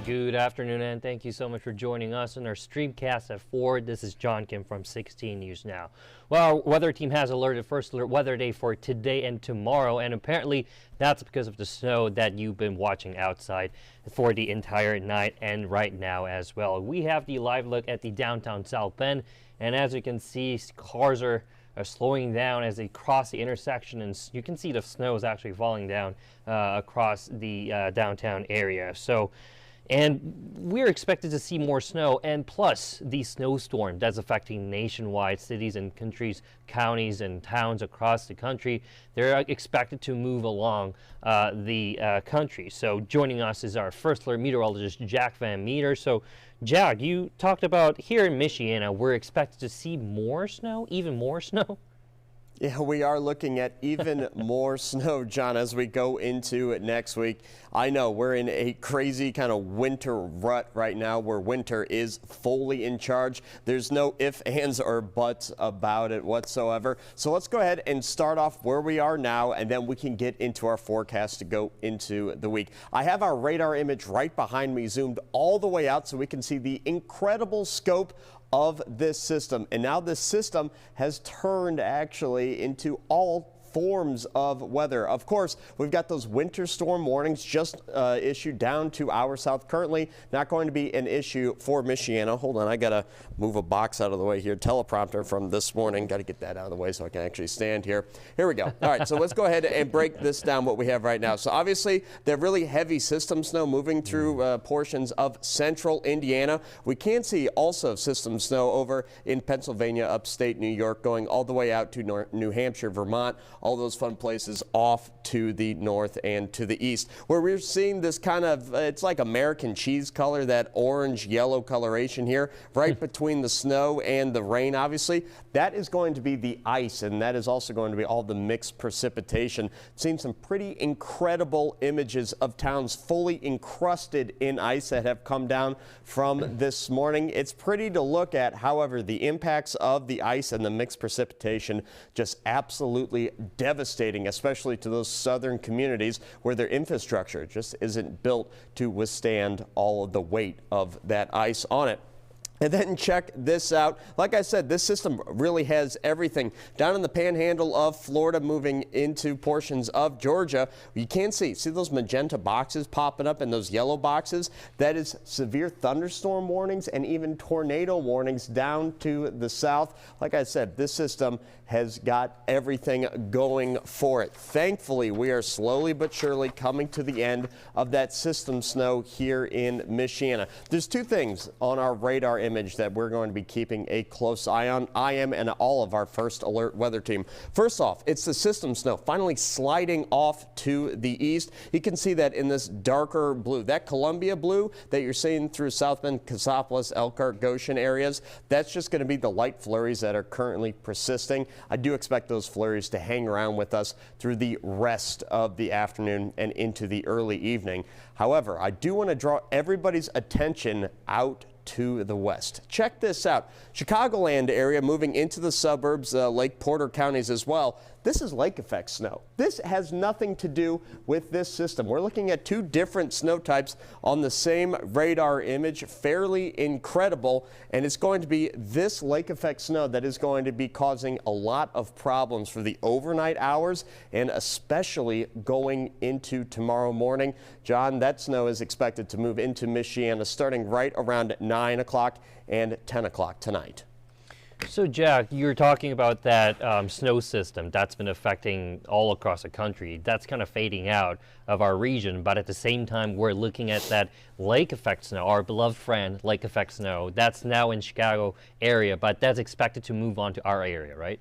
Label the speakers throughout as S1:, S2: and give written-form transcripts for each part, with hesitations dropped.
S1: Good afternoon, and thank you so much for joining us on our streamcast at 4. This is John Kim from 16 News Now. Well, our weather team has alerted first alert weather day for today and tomorrow, and apparently that's because of the snow that you've been watching outside for the entire night and right now as well. We have the live look at the downtown South Bend, and as you can see, cars are slowing down as they cross the intersection, and you can see the snow is actually falling down across the downtown area. And we're expected to see more snow, and plus the snowstorm that's affecting nationwide cities and countries, counties and towns across the country. They're expected to move along the country. So joining us is our first alert meteorologist, Jack Van Meter. So Jack, you talked about here in Michiana, we're expected to see more snow, even more snow?
S2: Yeah, we are looking at even more snow, John, as we go into next week. I know we're in a crazy kind of winter rut right now where winter is fully in charge. There's no ifs, ands, or buts about it whatsoever. So let's go ahead and start off where we are now, and then we can get into our forecast to go into the week. I have our radar image right behind me, zoomed all the way out so we can see the incredible scope of this system. And now this system has turned actually into all forms of weather. Of course, we've got those winter storm warnings just issued down to our south. Currently not going to be an issue for Michiana. Hold on, I gotta move a box out of the way here. Teleprompter from this morning. Got to get that out of the way so I can actually stand here. Here we go. All right, so let's go ahead and break this down what we have right now. So obviously the really heavy system snow moving through portions of central Indiana. We can see also system snow over in Pennsylvania, upstate New York, going all the way out to New Hampshire, Vermont, all those fun places off to the north and to the east, where we're seeing this kind of, it's like American cheese color, that orange yellow coloration here, right between the snow and the rain, obviously. That is going to be the ice, and that is also going to be all the mixed precipitation. Seen some pretty incredible images of towns fully encrusted in ice that have come down from this morning. It's pretty to look at. However, the impacts of the ice and the mixed precipitation just absolutely devastating, especially to those southern communities where their infrastructure just isn't built to withstand all of the weight of that ice on it. And then check this out. Like I said, this system really has everything. Down in the panhandle of Florida, moving into portions of Georgia, you can see those magenta boxes popping up and those yellow boxes. That is severe thunderstorm warnings and even tornado warnings down to the south. Like I said, this system has got everything going for it. Thankfully, we are slowly but surely coming to the end of that system snow here in Michiana. There's two things on our radar image that we're going to be keeping a close eye on. I am and all of our first alert weather team. First off, it's the system snow finally sliding off to the east. You can see that in this darker blue, that Columbia blue that you're seeing through South Bend, Cassopolis, Elkhart, Goshen areas. That's just going to be the light flurries that are currently persisting. I do expect those flurries to hang around with us through the rest of the afternoon and into the early evening. However, I do want to draw everybody's attention out to the west. Check this out. Chicagoland area moving into the suburbs, Lake Porter counties as well. This is lake effect snow. This has nothing to do with this system. We're looking at two different snow types on the same radar image. Fairly incredible. And it's going to be this lake effect snow that is going to be causing a lot of problems for the overnight hours and especially going into tomorrow morning. John, that snow is expected to move into Michiana starting right around 9 o'clock and 10 o'clock tonight.
S1: So Jack, you're talking about that snow system that's been affecting all across the country. That's kind of fading out of our region, but at the same time, we're looking at that lake effect snow, our beloved friend, lake effect snow. That's now in Chicago area, but that's expected to move on to our area, right?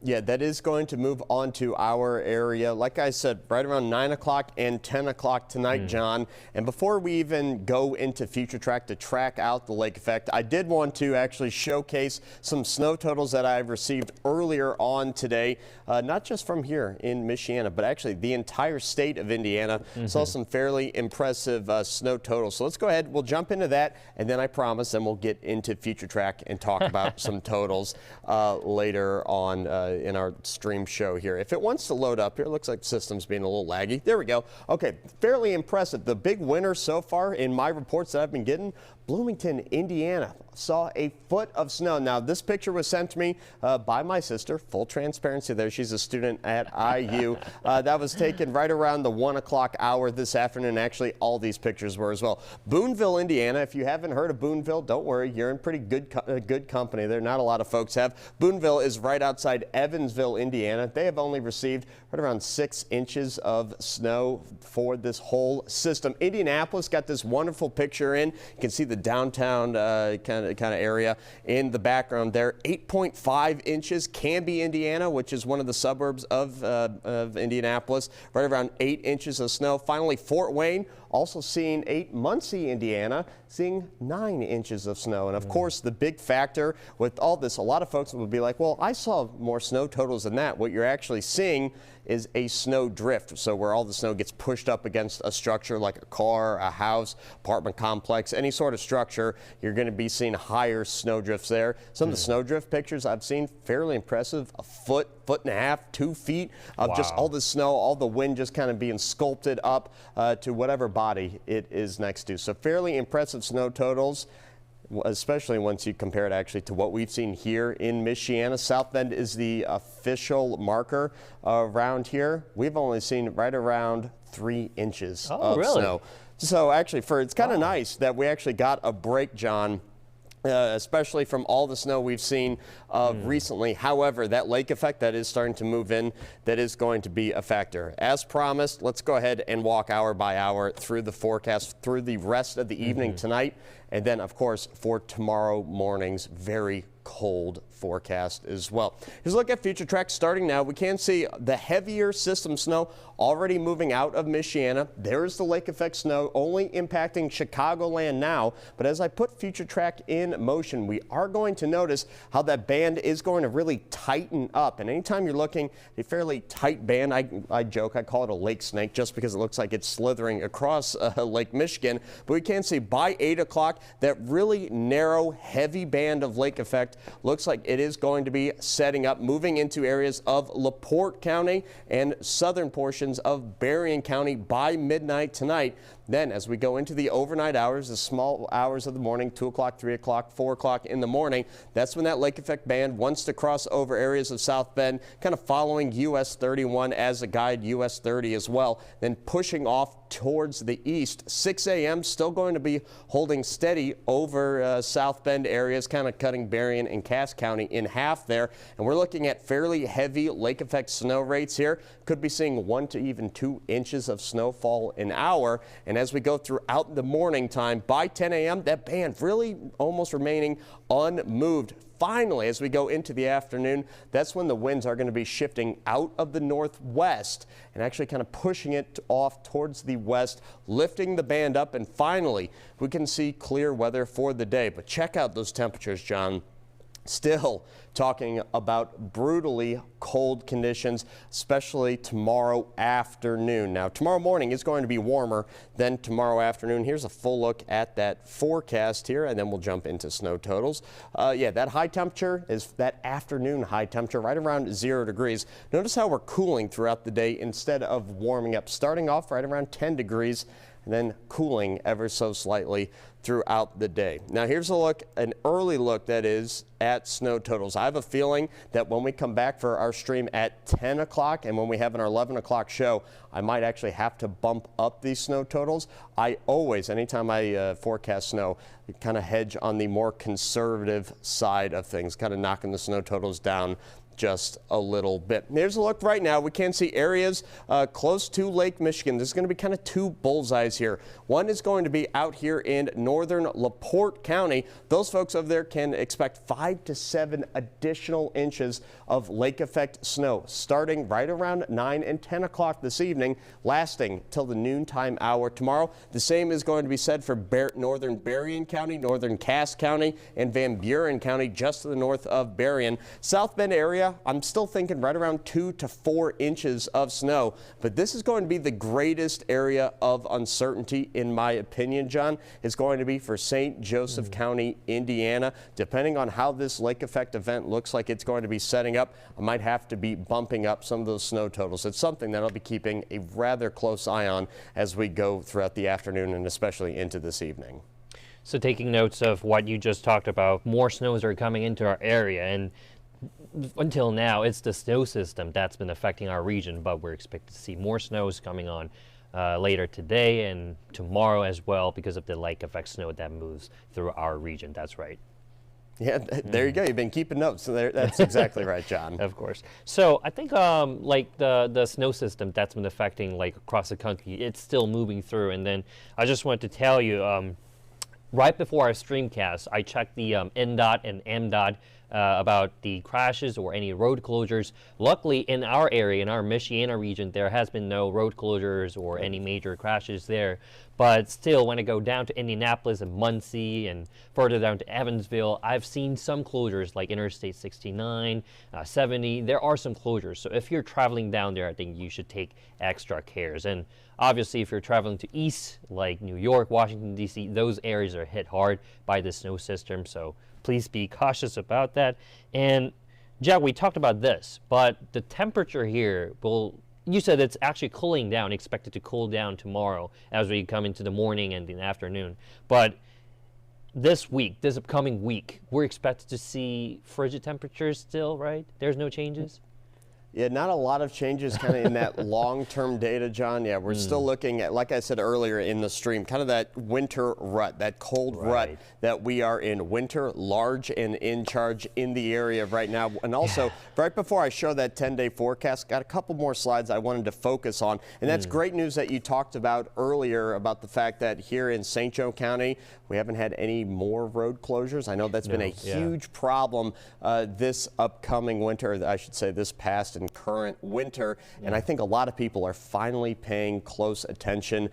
S2: Yeah, that is going to move on to our area. Like I said, right around 9 o'clock and 10 o'clock tonight, John. And before we even go into Future Track to track out the lake effect, I did want to actually showcase some snow totals that I've received earlier on today, not just from here in Michiana, but actually the entire state of Indiana. Saw some fairly impressive snow totals. So let's go ahead. We'll jump into that, and then I promise, then we'll get into Future Track and talk about some totals later on in our stream show here. If it wants to load up here, it looks like the system's being a little laggy. There we go. Okay, fairly impressive. The big winner so far in my reports that I've been getting, Bloomington, Indiana, saw a foot of snow. Now, this picture was sent to me by my sister. Full transparency there. She's a student at IU. That was taken right around the 1 o'clock hour this afternoon. Actually, all these pictures were as well. Boonville, Indiana. If you haven't heard of Boonville, don't worry. You're in pretty good company there. Not a lot of folks have. Boonville is right outside Evansville, Indiana. They have only received right around 6 inches of snow for this whole system. Indianapolis got this wonderful picture in. You can see the downtown kind of area in the background there. 8.5 inches. Canby, Indiana, which is one of the suburbs of Indianapolis, right around 8 inches of snow. Finally, Fort Wayne, also seeing 8. Muncie, Indiana, seeing 9 inches of snow. And of course, the big factor with all this, a lot of folks would be like, well, I saw more snow totals than that. What you're actually seeing is a snow drift. So where all the snow gets pushed up against a structure like a car, a house, apartment complex, any sort of structure, you're going to be seeing higher snow drifts there. Some of the snow drift pictures I've seen, fairly impressive. A foot, foot and a half, 2 feet of just all the snow, all the wind just kind of being sculpted up to whatever body it is next to. So fairly impressive snow totals, especially once you compare it actually to what we've seen here in Michiana. South Bend is the official marker around here. We've only seen right around 3 inches of snow. So actually, it's kind of nice that we actually got a break, John. Especially from all the snow we've seen recently. However, that lake effect that is starting to move in, that is going to be a factor. As promised, let's go ahead and walk hour by hour through the forecast through the rest of the evening tonight. And then, of course, for tomorrow morning's very cold forecast as well. Here's a look at future tracks starting now. We can see the heavier system snow already moving out of Michiana. There is the lake effect snow only impacting Chicagoland now. But as I put future track in motion, we are going to notice how that band is going to really tighten up. And anytime you're looking at a fairly tight band, I joke, I call it a lake snake just because it looks like it's slithering across Lake Michigan. But we can see by 8 o'clock that really narrow, heavy band of lake effect looks like it is going to be setting up, moving into areas of LaPorte County and southern portions of Berrien County by midnight tonight. Then as we go into the overnight hours, the small hours of the morning, 2 o'clock, 3 o'clock, 4 o'clock in the morning, that's when that lake effect band wants to cross over areas of South Bend, kind of following US 31 as a guide, US 30 as well, then pushing off towards the east. 6 a.m. still going to be holding steady over South Bend areas, kind of cutting Berrien and Cass County in half there. And we're looking at fairly heavy lake effect snow rates here. Could be seeing 1 to even 2 inches of snowfall an hour. And as we go throughout the morning time, by 10 a.m., that band really almost remaining unmoved. Finally, as we go into the afternoon, that's when the winds are going to be shifting out of the northwest and actually kind of pushing it off towards the west, lifting the band up, and finally we can see clear weather for the day. But check out those temperatures, John. Still talking about brutally cold conditions, especially tomorrow afternoon. Now, tomorrow morning is going to be warmer than tomorrow afternoon. Here's a full look at that forecast here, and then we'll jump into snow totals. Yeah, that high temperature is that afternoon high temperature right around 0 degrees. Notice how we're cooling throughout the day instead of warming up, starting off right around 10 degrees. And then cooling ever so slightly throughout the day. Now here's a look, an early look that is at snow totals. I have a feeling that when we come back for our stream at 10 o'clock and when we have our 11 o'clock show, I might actually have to bump up these snow totals. I always, anytime I forecast snow, kind of hedge on the more conservative side of things, kind of knocking the snow totals down just a little bit. Here's a look right now. We can see areas close to Lake Michigan. There's going to be kind of 2 bullseyes here. One is going to be out here in northern LaPorte County. Those folks over there can expect 5 to 7 additional inches of lake effect snow starting right around 9 and 10 o'clock this evening, lasting till the noontime hour tomorrow. The same is going to be said for northern Berrien County, northern Cass County, and Van Buren County, just to the north of Berrien. South Bend area, area, I'm still thinking right around 2 to 4 inches of snow. But this is going to be the greatest area of uncertainty, in my opinion, John. It's going to be for St. Joseph County, Indiana. Depending on how this lake effect event looks like it's going to be setting up, I might have to be bumping up some of those snow totals. It's something that I'll be keeping a rather close eye on as we go throughout the afternoon and especially into this evening.
S1: So taking notes of what you just talked about, more snows are coming into our area, and until now it's the snow system that's been affecting our region, but we're expected to see more snows coming on later today and tomorrow as well because of the lake effect snow that moves through our region. That's right.
S2: Yeah, there you go. You've been keeping notes. So that's exactly right, John.
S1: Of course. So I think like the snow system that's been affecting like across the country, it's still moving through. And then I just wanted to tell you, right before our streamcast, I checked the NDOT and MDOT about the crashes or any road closures. Luckily, in our area, in our Michiana region, there has been no road closures or any major crashes there. But still, when I go down to Indianapolis and Muncie and further down to Evansville, I've seen some closures like Interstate 69, 70. There are some closures. So if you're traveling down there, I think you should take extra cares. And obviously, if you're traveling to east, like New York, Washington, D.C., those areas are hit hard by the snow system. So please be cautious about that. And Jack, we talked about this, but the temperature here you said it's actually cooling down, expected to cool down tomorrow as we come into the morning and the afternoon. But this week, this upcoming week, we're expected to see frigid temperatures still, right? There's no changes?
S2: Yeah, not a lot of changes kind of in that long-term data, John. Yeah, we're still looking at, like I said earlier in the stream, kind of that winter rut, that cold rut that we are in. Winter, large and in charge in the area right now. And also, right before I show that 10-day forecast, got a couple more slides I wanted to focus on. And that's great news that you talked about earlier about the fact that here in St. Joe County, we haven't had any more road closures. I know that's been a huge problem this upcoming winter, I should say this past and current winter. And I think a lot of people are finally paying close attention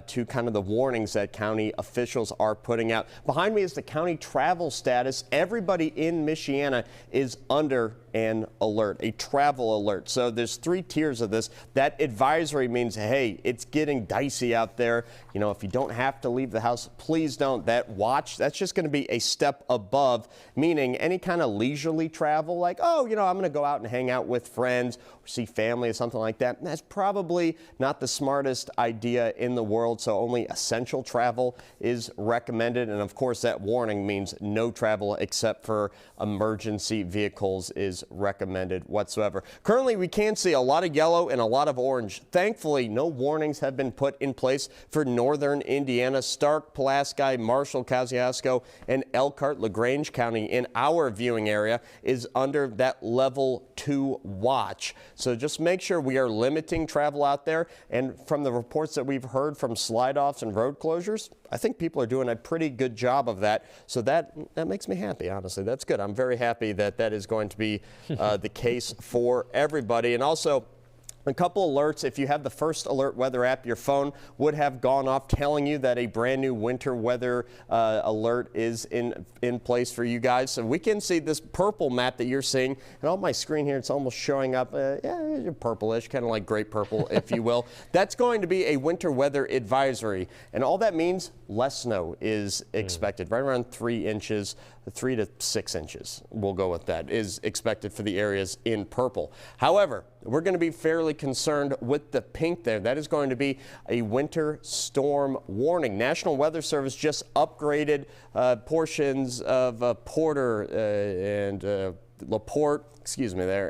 S2: to kind of the warnings that county officials are putting out. Behind me is the county travel status. Everybody in Michiana is under an alert, a travel alert. So there's 3 tiers of this. That advisory means, hey, it's getting dicey out there. You know, if you don't have to leave the house, please don't. That watch, that's just going to be a step above, meaning any kind of leisurely travel, like, oh, you know, I'm going to go out and hang out with friends or see family or something like that. That's probably not the smartest idea in the world. So only essential travel is recommended. And of course, that warning means no travel except for emergency vehicles is recommended whatsoever. Currently, we can see a lot of yellow and a lot of orange. Thankfully, no warnings have been put in place for northern Indiana. Stark, Pulaski, Marshall, Kosciuszko, and Elkhart, LaGrange County in our viewing area is under that level 2 watch. So just make sure we are limiting travel out there. And from the reports that we've heard from slide-offs and road closures, I think people are doing a pretty good job of that. So that makes me happy, honestly. That's good. I'm very happy that that is going to be the case for everybody. And also, a couple alerts. If you have the First Alert weather app, your phone would have gone off telling you that a brand new winter weather alert is in place for you guys. So we can see this purple map that you're seeing. And on my screen here, it's almost showing up, purplish, kind of like grape purple, if you will. That's going to be a winter weather advisory. And all that means less snow is expected, right around 3 inches. 3 to 6 inches, we'll go with that, is expected for the areas in purple. However, we're going to be fairly concerned with the pink there. That is going to be a winter storm warning. National Weather Service just upgraded portions of Porter and LaPorte,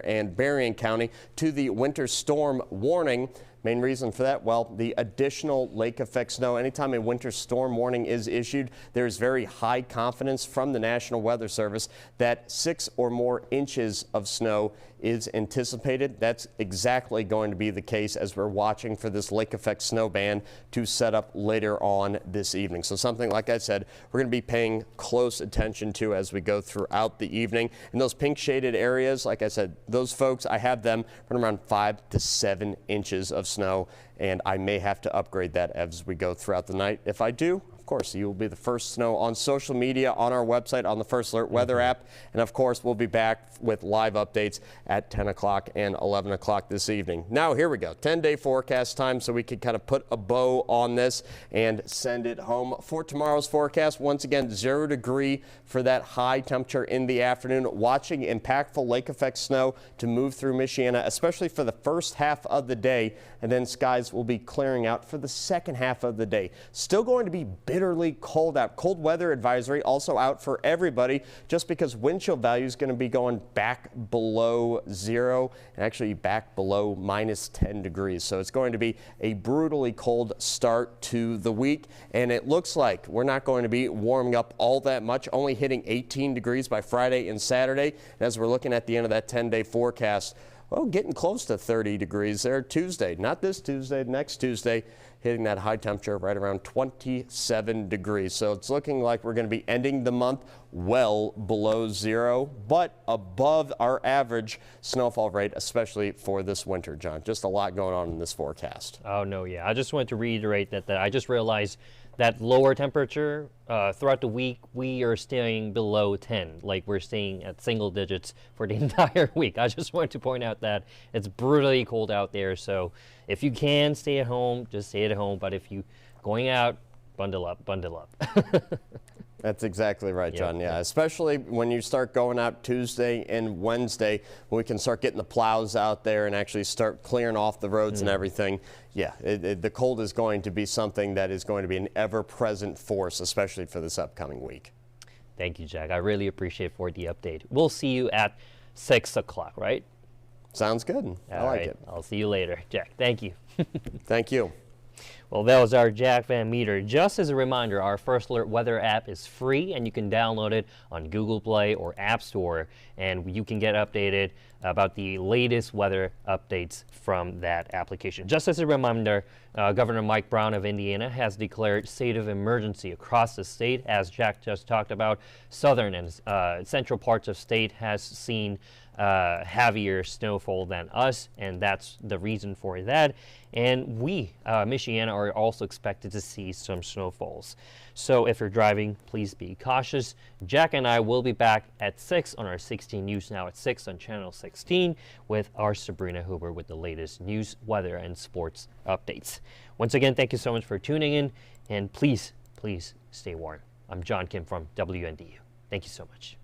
S2: and Berrien County to the winter storm warning. Main reason for that, well, the additional lake effect snow. Anytime a winter storm warning is issued, there's very high confidence from the National Weather Service that 6 or more inches of snow is anticipated. That's exactly going to be the case as we're watching for this lake effect snow band to set up later on this evening. So something, like I said, we're going to be paying close attention to as we go throughout the evening. In those pink shaded areas, like I said, those folks, I have them from around 5 to 7 inches of snow, and I may have to upgrade that as we go throughout the night. If I do, of course, you will be the first to know on social media, on our website, on the First Alert weather app. And of course, we'll be back with live updates at 10 o'clock and 11 o'clock this evening. Now, here we go. 10-day forecast time so we can kind of put a bow on this and send it home. For tomorrow's forecast, once again, 0 degree for that high temperature in the afternoon. Watching impactful lake effect snow to move through Michiana, especially for the first half of the day. And then skies will be clearing out for the second half of the day. Still going to be bitterly cold out. Cold weather advisory also out for everybody just because wind chill value is going to be going back below 0 and actually back below -10 degrees. So it's going to be a brutally cold start to the week. And it looks like we're not going to be warming up all that much, only hitting 18 degrees by Friday and Saturday. And as we're looking at the end of that 10-day forecast, well, getting close to 30 degrees there Tuesday. Not this Tuesday, next Tuesday, hitting that high temperature right around 27 degrees. So it's looking like we're going to be ending the month well below 0, but above our average snowfall rate, especially for this winter, John. Just a lot going on in this forecast.
S1: Oh, no, yeah. I just wanted to reiterate that I just realized that lower temperature throughout the week, we are staying below 10, like we're staying at single digits for the entire week. I just wanted to point out that it's brutally cold out there. So if you can stay at home, just stay at home. But if you going out, bundle up, bundle up.
S2: That's exactly right, John. Yeah, especially when you start going out Tuesday and Wednesday, when we can start getting the plows out there and actually start clearing off the roads and everything. Yeah, the cold is going to be something that is going to be an ever-present force, especially for this upcoming week.
S1: Thank you, Jack. I really appreciate for the update. We'll see you at 6 o'clock, right?
S2: Sounds good. I like it.
S1: I'll see you later, Jack. Thank you.
S2: Thank you.
S1: Well, that was our Jack Van Meter. Just as a reminder, our First Alert weather app is free and you can download it on Google Play or App Store, and you can get updated about the latest weather updates from that application. Just as a reminder, Governor Mike Brown of Indiana has declared state of emergency across the state. As Jack just talked about, southern and central parts of state has seen heavier snowfall than us, and that's the reason for that. And we, Michiana, are also expected to see some snowfalls. So if you're driving, please be cautious. Jack and I will be back at 6 on our 16 News Now at 6 on Channel 16 with our Sabrina Huber with the latest news, weather, and sports updates. Once again, thank you so much for tuning in, and please, please stay warm. I'm John Kim from WNDU. Thank you so much.